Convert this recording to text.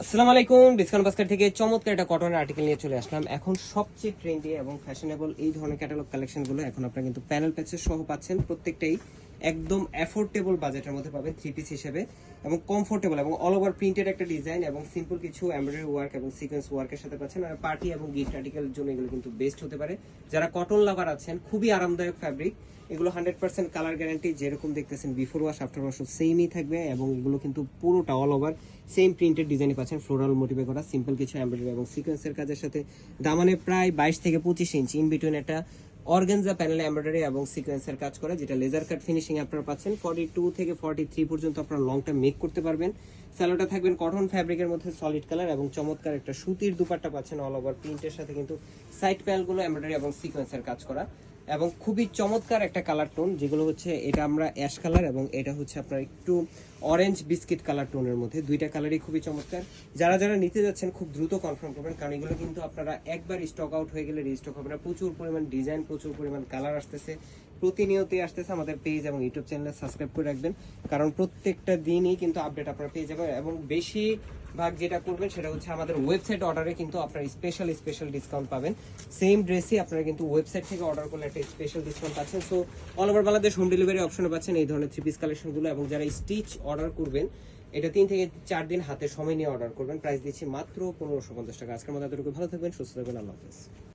আসসালামু আলাইকুম। Discount basket থেকে চমৎকার একটা কটনের আর্টিকেল নিয়ে চলে আসলাম। এখন সবচেয়ে ট্রেন্ডি এবং ফ্যাশনেবল এই ধরনের ক্যাটালগ কালেকশনগুলো এখন আপনারা কিন্তু প্যানেল প্যাচেস সহ পাচ্ছেন। প্রত্যেকটাই একদম অ্যাফোর্ডেবল বাজেটের মধ্যে পাবেন, থ্রি পিস হিসেবে এবং কমফোর্টেবল এবং অল ওভার প্রিন্টেড একটা ডিজাইন এবং সিম্পল কিছু এমব্রয়ডারি ওয়ার্ক এবং সিকোয়েন্স ওয়ার্কের সাথে পাচ্ছেন। আর পার্টি এবং গিফট আর্টিকেলের জন্য এগুলো কিন্তু বেস্ট হতে পারে। যারা কটন লাভার আছেন, খুবই আরামদায়ক ফ্যাব্রিক। এগুলো 100% কালার গ্যারান্টি, যেরকম দেখতেছেন বিফোর ওয়াশ আফটার ওয়াশ সেমই থাকবে এবং এগুলো কিন্তু পুরোটা অল ওভার সেম প্রিন্টেড ডিজাইনে পাচ্ছেন, ফ্লোরাল মোটিভে করা সিম্পল কিছু এমব্রয়ডারি এবং সিকোয়েন্সের কাজের সাথে। দামানে প্রায় 22 থেকে 25 ইঞ্চি ইন বিটুইন একটা অর্গানজা প্যানেলে এমব্রয়ডারি এবং সিকোয়েন্সের কাজ করা, যেটা লেজার কাট ফিনিশিং আপনারা পাচ্ছেন। 42 থেকে 43 পর্যন্ত আপনারা লং টাইম মেক করতে পারবেন। স্যালোটা থাকবেন কটন ফ্যাব্রিকের মধ্যে সলিড কালার এবং চমৎকার একটা সুতির দুপাট্টা পাচ্ছেন অল ওভার প্রিন্টের সাথে, কিন্তু সাইড প্যানেলগুলো এমব্রয়ডারি এবং সিকোয়েন্সের কাজ করা এবং খুবই চমৎকার একটা কালার টোন, যেগুলো হচ্ছে এটা আমরা অ্যাশ কালার এবং এটা হচ্ছে আপনার একটু অরেঞ্জ বিস্কিট কালার টোনের মধ্যে। দুইটা কালারই খুবই চমৎকার। যারা যারা নিতে যাচ্ছেন খুব দ্রুত কনফার্ম করবেন, কারণ এগুলো কিন্তু আপনারা একবার স্টক আউট হয়ে গেলে রিস্টক হবে না। প্রচুর পরিমাণ ডিজাইন, প্রচুর পরিমাণ কালার আসতেছে, প্রতিনিয়তই আসতেছে। আমাদের পেজ এবং ইউটিউব চ্যানেলে সাবস্ক্রাইব করে রাখবেন, কারণ প্রত্যেকটা দিনই কিন্তু আপডেট আপনারা পেয়ে যাবেন। এবং বেশি ভাগ যেটা করবেন সেটা হচ্ছে আমাদের ওয়েবসাইট অর্ডারে কিন্তু আপনারা স্পেশাল ডিসকাউন্ট পাবেন। সেম ড্রেসই আপনারা কিন্তু ওয়েবসাইট থেকে অর্ডার করলে একটা স্পেশাল ডিসকাউন্ট পাচ্ছেন। So all over Bangladesh home delivery অপশনে পাচ্ছেন এই ধরনের থ্রি পিস কালেকশনগুলো। এবং যারা স্টিচ অর্ডার করবেন, এটা 3 থেকে 4 দিন হাতে সময় নিয়ে অর্ডার করবেন। প্রাইস দিচ্ছি মাত্র 1550 টাকা। আজকের মতো এতটুকু, ভালো থাকবেন, সুস্থ থাকবেন, আল্লাহ হাফেজ।